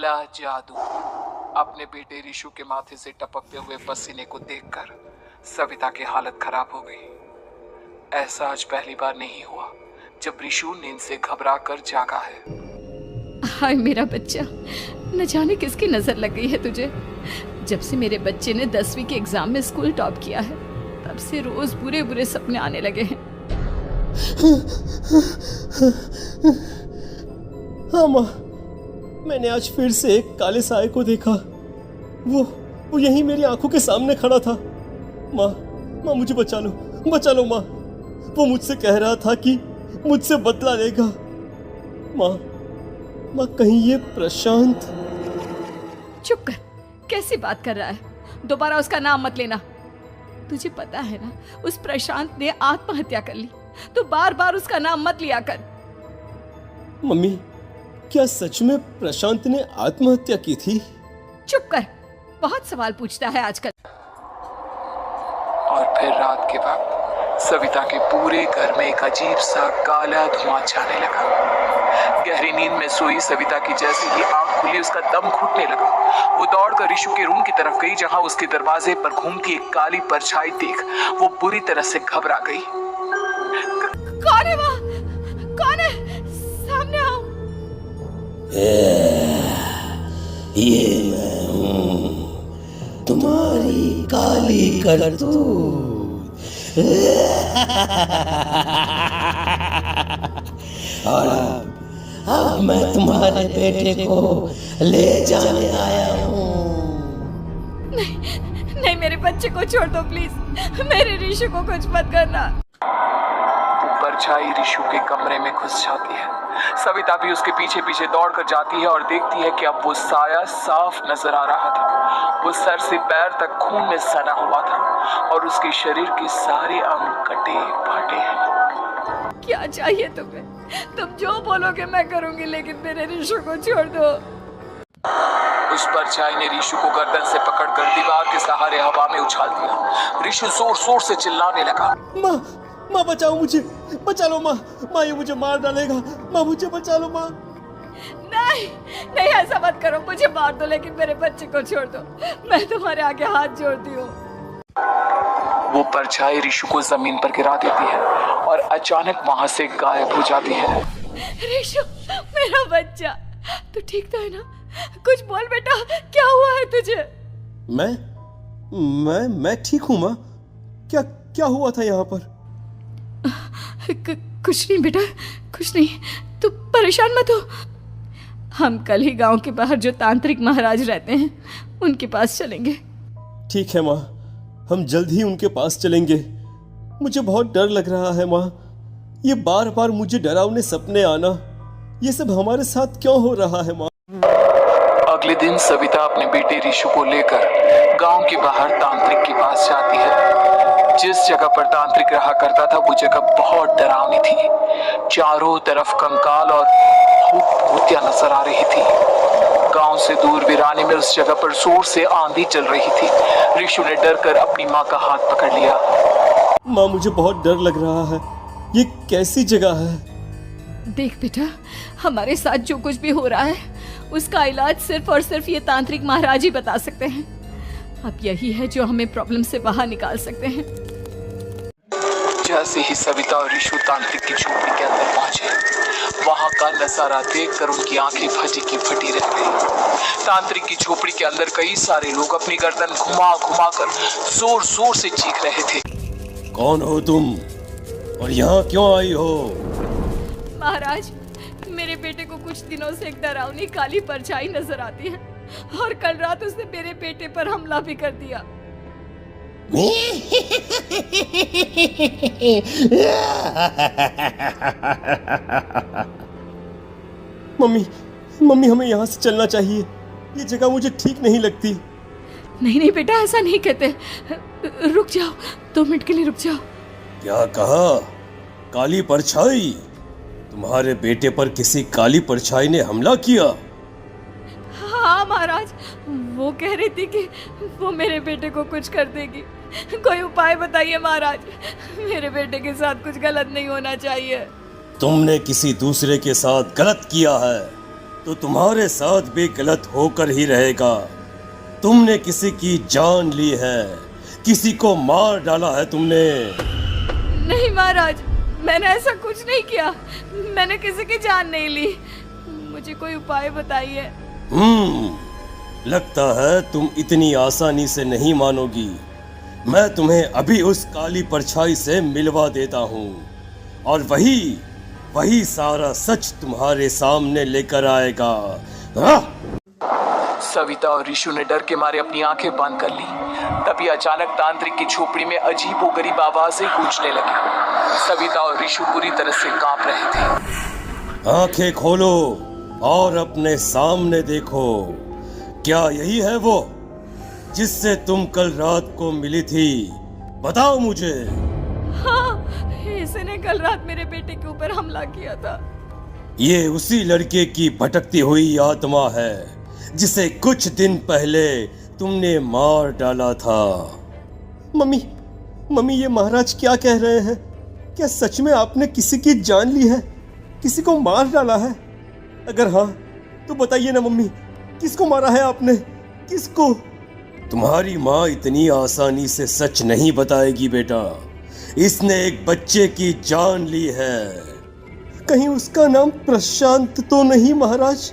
काला जादू। अपने बेटे रिशु के माथे से टपकते हुए पसीने को देखकर सविता की हालत खराब हो गई। ऐसा आज पहली बार नहीं हुआ जब रिशु नींद से घबरा कर जागा है। हाय मेरा बच्चा, न जाने किसकी नजर लग गई है तुझे। जब से मेरे बच्चे ने 10वीं के एग्जाम में स्कूल टॉप किया है तब से रोज बुरे बुरे सपने आने लगे हैं। हाँ माँ, मैंने आज फिर से एक काले साए को देखा। वो यहीं मेरी आंखों के सामने खड़ा था। माँ मुझे बचा लो माँ। वो मुझसे कह रहा था कि मुझसे बदला लेगा। माँ कहीं ये प्रशांत। चुप कर, कैसी बात कर रहा है? दोबारा उसका नाम मत लेना। तुझे पता है ना, उस प्रशांत ने आत्महत्या कर ली, तो बार बार उसका नाम मत लिया कर। मम्मी, क्या सच में प्रशांत ने आत्महत्या की थी? चुप कर, बहुत सवाल पूछता है आजकल। और फिर रात के वक्त सविता के पूरे घर में एक अजीब सा काला धुआं छाने लगा। गहरी नींद में सोई सविता की जैसे ही आंख खुली उसका दम घुटने लगा। वो दौड़कर रिशु के रूम की तरफ गई जहां उसके दरवाजे पर घूमती एक काली परछाई देख वो बुरी तरह से घबरा गई। कौन है वहाँ? कौन है? सामने आओ। ये मैं हूँ, तुम्हारी काली करतूत। और अब मैं तुम्हारे बेटे को ले जाने आया हूँ। नहीं, मेरे बच्चे को छोड़ दो प्लीज। मेरे रिशु को कुछ मत करना। परछाई रिशु के कमरे में घुस जाती है। सविता भी उसके पीछे पीछे दौड़कर जाती है और देखती है कि अब वो साया साफ नजर आ रहा था। वो सर से पैर तक खून में सना हुआ था और उसके शरीर के सारे अंग कटे फटे हैं। क्या चाहिए तुम्हें? तुम जो बोलोगे मैं करूंगी, लेकिन मेरे रिशु को छोड़ दो। उस परछाई ने रिशु को गर्दन से पकड़कर दीवार के सहारे हवा में उछाल दिया। रिशु जोर जोर से चिल्लाने लगा। माँ बचाओ मुझे, बचा लो माँ ये मुझे मार डालेगा। माँ मुझे बचा लो माँ। नहीं ऐसा मत करो, मुझे मार दो लेकिन मेरे बच्चे को छोड़ दो। मैं तुम्हारे आगे हाथ जोड़ती हूँ। वो परछाई रिशु को जमीन पर गिरा देती है और अचानक वहां से गायब हो जाती है। रिशु, मेरा बच्चा, तू ठीक तो है ना? कुछ बोल बेटा, क्या हुआ है तुझे? मैं ठीक हूँ माँ। क्या हुआ था यहाँ पर? कुछ नहीं बेटा, कुछ नहीं। तू परेशान मत हो। हम कल ही गांव के बाहर जो तांत्रिक महाराज रहते हैं उनके पास चलेंगे। ठीक है माँ, हम जल्द ही उनके पास चलेंगे। मुझे बहुत डर लग रहा है माँ। ये बार बार मुझे डरावने सपने आना, ये सब हमारे साथ क्यों हो रहा है माँ? अगले दिन सविता अपने बेटे रिशु को लेकर गांव के बाहर तांत्रिक के पास जाती है। जिस जगह पर तांत्रिक रहा करता था वो जगह बहुत डरावनी थी। चारों तरफ कंकाल और भूतियां नजर आ रही थी। गांव से दूर वीराने में उस जगह पर जोर से आंधी चल रही थी। रिशु ने डर कर अपनी माँ का हाथ पकड़ लिया। माँ मुझे बहुत डर लग रहा है, ये कैसी जगह है? देख बेटा, हमारे साथ जो कुछ भी हो रहा है उसका इलाज सिर्फ और सिर्फ ये तांत्रिक महाराज ही बता सकते हैं। अब यही है जो हमें प्रॉब्लम से बाहर निकाल सकते हैं। जैसे ही सविता और रिशु तांत्रिक की झोपड़ी के अंदर पहुंचे, वहां का नजारा देखकर उनकी आंखें फटी की फटी रह गई। तांत्रिक की झोपड़ी के अंदर कई सारे लोग अपनी गर्दन घुमा घुमा कर जोर जोर से चीख रहे थे। कौन हो तुम और यहाँ क्यों आई हो? महाराज, मेरे बेटे को कुछ दिनों से एक डरावनी काली परछाई नजर आती है और कल रात उसने मेरे बेटे पर हमला भी कर दिया। मम्मी हमें यहाँ से चलना चाहिए। ये जगह मुझे ठीक नहीं लगती। नहीं बेटा, ऐसा नहीं कहते। रुक जाओ, 2 मिनट के लिए रुक जाओ। क्या कहा? काली परछाई? तुम्हारे बेटे पर किसी काली परछाई ने हमला किया? हाँ महाराज, वो कह रही थी कि वो मेरे बेटे को कुछ कर देगी। कोई उपाय बताइए महाराज, मेरे बेटे के साथ कुछ गलत नहीं होना चाहिए। तुमने किसी दूसरे के साथ गलत किया है। तो तुम्हारे साथ भी गलत होकर ही रहेगा। तुमने किसी की जान ली है, किसी को मार डाला है तुमने। नहीं महाराज, मैंने ऐसा कुछ नहीं किया। मैंने किसी की जान नहीं ली। मुझे कोई उपाय बताइए। लगता है तुम इतनी आसानी से नहीं मानोगी। मैं तुम्हें अभी उस काली परछाई से मिलवा देता हूँ और वही सारा सच तुम्हारे सामने लेकर आएगा। सविता और ऋषु ने डर के मारे अपनी आंखें बंद कर ली। तभी अचानक तांत्रिक की झोपड़ी में अजीबोगरीब आवाजें गूंजने लगी। सविता और ऋषु पूरी तरह से कांप रहे थे। आंखें खोलो और अपने सामने देखो। क्या यही है वो जिससे तुम कल रात को मिली थी? बताओ मुझे। हाँ, इसने कल रात मेरे बेटे के ऊपर हमला किया था। ये उसी लड़के की भटकती हुई आत्मा है जिसे कुछ दिन पहले तुमने मार डाला था। मम्मी, ये महाराज क्या कह रहे हैं? क्या सच में आपने किसी की जान ली है, किसी को मार डाला है? अगर हाँ तो बताइए ना मम्मी, किसको मारा है आपने? किसको? तुम्हारी माँ इतनी आसानी से सच नहीं बताएगी बेटा। इसने एक बच्चे की जान ली है। कहीं उसका नाम प्रशांत तो नहीं महाराज?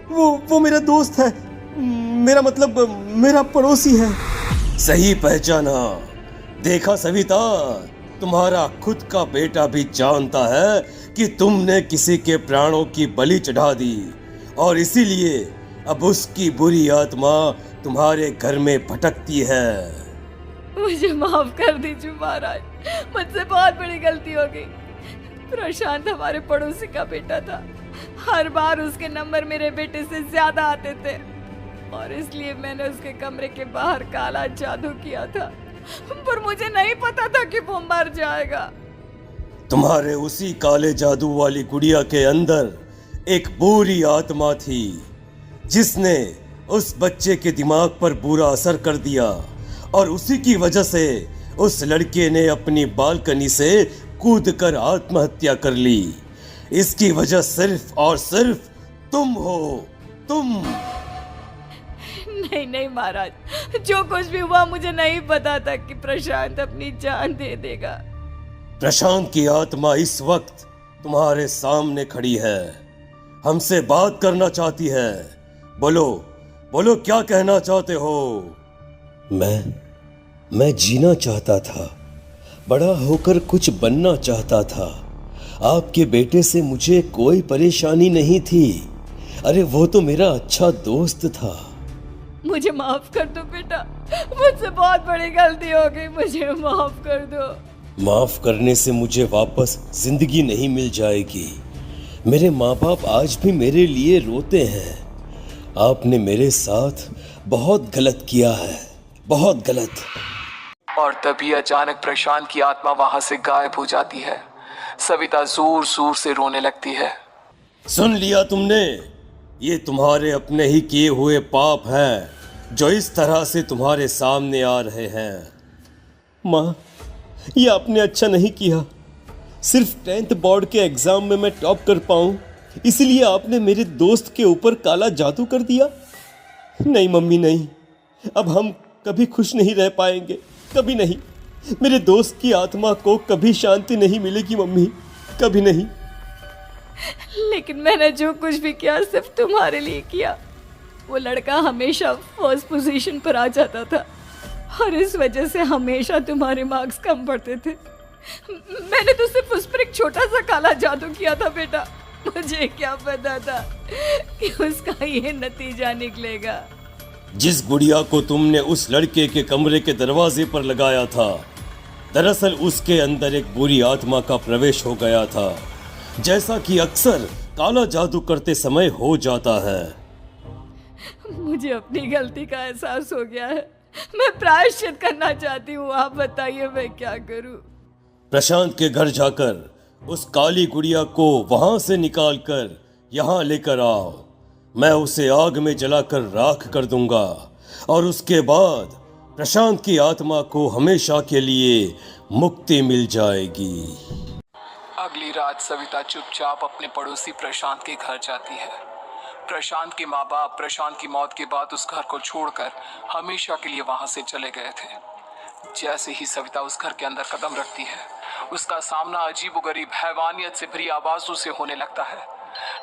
वो मेरा दोस्त है, मेरा मतलब मेरा पड़ोसी है। सही पहचाना। देखा सविता, तुम्हारा खुद का बेटा भी जानता है कि तुमने किसी के प्राणों की बलि चढ़ा दी और इसीलिए अब उसकी बुरी आत्मा तुम्हारे घर में भटकती है। मुझे माफ कर दीजिए महाराज, मुझसे बहुत बड़ी गलती हो गई। प्रशांत हमारे पड़ोसी का बेटा था। हर बार उसके नंबर मेरे बेटे से ज्यादा आते थे और इसलिए मैंने उसके कमरे के बाहर काला जादू किया था, पर मुझे नहीं पता था कि वो मर जाएगा। तुम्हारे उसी काले जादू वाली गुड़िया के अंदर एक बुरी आत्मा थी जिसने उस बच्चे के दिमाग पर बुरा असर कर दिया और उसी की वजह से उस लड़के ने अपनी बालकनी से कूदकर आत्महत्या कर ली। इसकी वजह सिर्फ और सिर्फ तुम हो, तुम। नहीं महाराज, जो कुछ भी हुआ मुझे नहीं पता था कि प्रशांत अपनी जान दे देगा। प्रशांत की आत्मा इस वक्त तुम्हारे सामने खड़ी है, हमसे बात करना चाहती है। बोलो क्या कहना चाहते हो? मैं जीना चाहता था, बड़ा होकर कुछ बनना चाहता था। आपके बेटे से मुझे कोई परेशानी नहीं थी। अरे वो तो मेरा अच्छा दोस्त था। मुझे माफ कर दो बेटा, मुझसे बहुत बड़ी गलती हो गई, मुझे माफ कर दो। माफ करने से मुझे वापस जिंदगी नहीं मिल जाएगी। मेरे माँ बाप आज भी मेरे लिए रोते हैं। आपने मेरे साथ बहुत गलत किया है, बहुत गलत। और तभी अचानक प्रशांत की आत्मा वहां से गायब हो जाती है। सविता जोर जोर से रोने लगती है। सुन लिया तुमने? ये तुम्हारे अपने ही किए हुए पाप हैं जो इस तरह से तुम्हारे सामने आ रहे हैं। माँ, ये आपने अच्छा नहीं किया। सिर्फ 10th बोर्ड के एग्जाम में मैं टॉप कर पाऊं, इसलिए आपने मेरे दोस्त के ऊपर काला जादू कर दिया। नहीं मम्मी, नहीं, अब हम कभी खुश नहीं रह पाएंगे, कभी नहीं। मेरे दोस्त की आत्मा को कभी शांति नहीं मिलेगी मम्मी, कभी नहीं। लेकिन मैंने जो कुछ भी किया सिर्फ तुम्हारे लिए किया। वो लड़का हमेशा फर्स्ट पोजीशन पर आ जाता था और इस वजह से हमेशा तुम्हारे मार्क्स कम पड़ते थे। मैंने तो सिर्फ उस पर एक छोटा सा काला जादू किया था बेटा। मुझे क्या पता था कि उसका ये नतीजा निकलेगा। जिस गुड़िया को तुमने उस लड़के के कमरे के दरवाजे पर लगाया था, दरअसल उसके अंदर एक बुरी आत्मा का प्रवेश हो गया था, जैसा कि अक्सर काला जादू करते समय हो जाता है। मुझे अपनी गलती का एहसास हो गया है। मैं प्रायश्चित करना चाहती हूँ। आप बताइए मैं क्या करूँ? प्रशांत के घर जाकर उस काली गुड़िया को वहां से निकालकर यहाँ लेकर आओ। मैं उसे आग में जलाकर राख कर दूंगा और उसके बाद प्रशांत की आत्मा को हमेशा के लिए मुक्ति मिल जाएगी। अगली रात सविता चुपचाप अपने पड़ोसी प्रशांत के घर जाती है। प्रशांत के माँ बाप प्रशांत की मौत के बाद उस घर को छोड़कर हमेशा के लिए वहां से चले गए थे। जैसे ही सविता उस घर के अंदर कदम रखती है, उसका सामना अजीबोगरीब हैवानियत से भरी आवाजों से होने लगता है।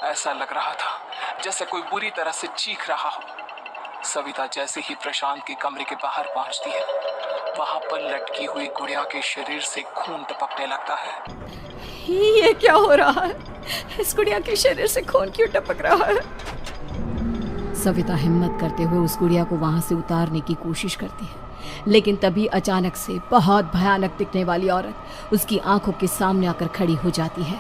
ऐसा लग रहा था जैसे कोई बुरी तरह से चीख रहा हो। सविता जैसे ही प्रशांत के कमरे के बाहर पहुंचती है, वहां पर लटकी हुई गुड़िया के शरीर से खून टपकने लगता है। ये क्या हो रहा है? इस गुड़िया के शरीर से खून क्यों टपक रहा है? सविता हिम्मत करते हुए उस गुड़िया को वहां से उतारने की कोशिश करती है, लेकिन तभी अचानक से बहुत भयानक दिखने वाली औरत उसकी आंखों के सामने आकर खड़ी हो जाती है।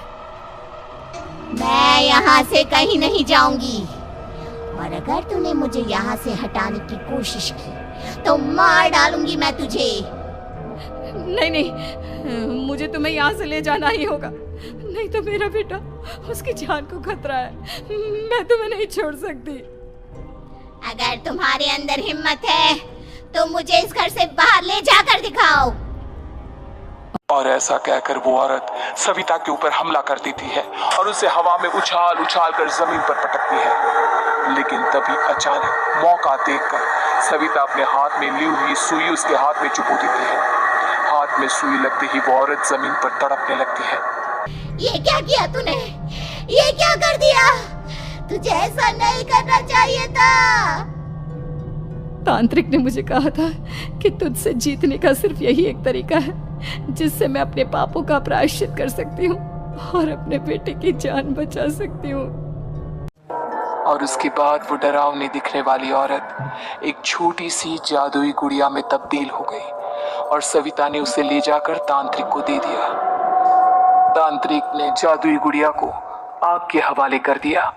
मैं यहाँ से कहीं नहीं जाऊंगी, और अगर तूने मुझे यहाँ से हटाने की कोशिश की तो मार डालूंगी मैं तुझे। नहीं नहीं, मुझे तुम्हें यहाँ से ले जाना ही होगा, नहीं तो मेरा बेटा, उसकी जान को खतरा है। मैं तुम्हें नहीं छोड़ सकती। अगर तुम्हारे अंदर हिम्मत है तो मुझे इस घर से बाहर ले जाकर दिखाओ। और ऐसा कहकर वो औरत सविता के ऊपर हमला कर देती है और उसे हवा में उछाल उछाल कर जमीन पर पटकती है। लेकिन तभी अचानक मौका देखकर सविता अपने हाथ में ली हुई सुई उसके हाथ में चुपो देती है। हाथ में सुई लगते ही वो औरत जमीन पर तड़पने लगती है। ये क्या किया तूने? ये क्या कर दिया? तुझे ऐसा नहीं करना चाहिए था। तांत्रिक ने मुझे कहा था कि तुझसे जीतने का सिर्फ यही एक तरीका है जिससे मैं अपने पापों का प्रायश्चित कर सकती हूँ और अपने बेटे की जान बचा सकती हूँ। और उसके बाद वो डरावनी दिखने वाली औरत एक छोटी सी जादुई गुड़िया में तब्दील हो गई और सविता ने उसे ले जाकर तांत्रिक को दे दिया। तांत्रिक ने जादुई गुड़िया को आग के हवाले कर दिया।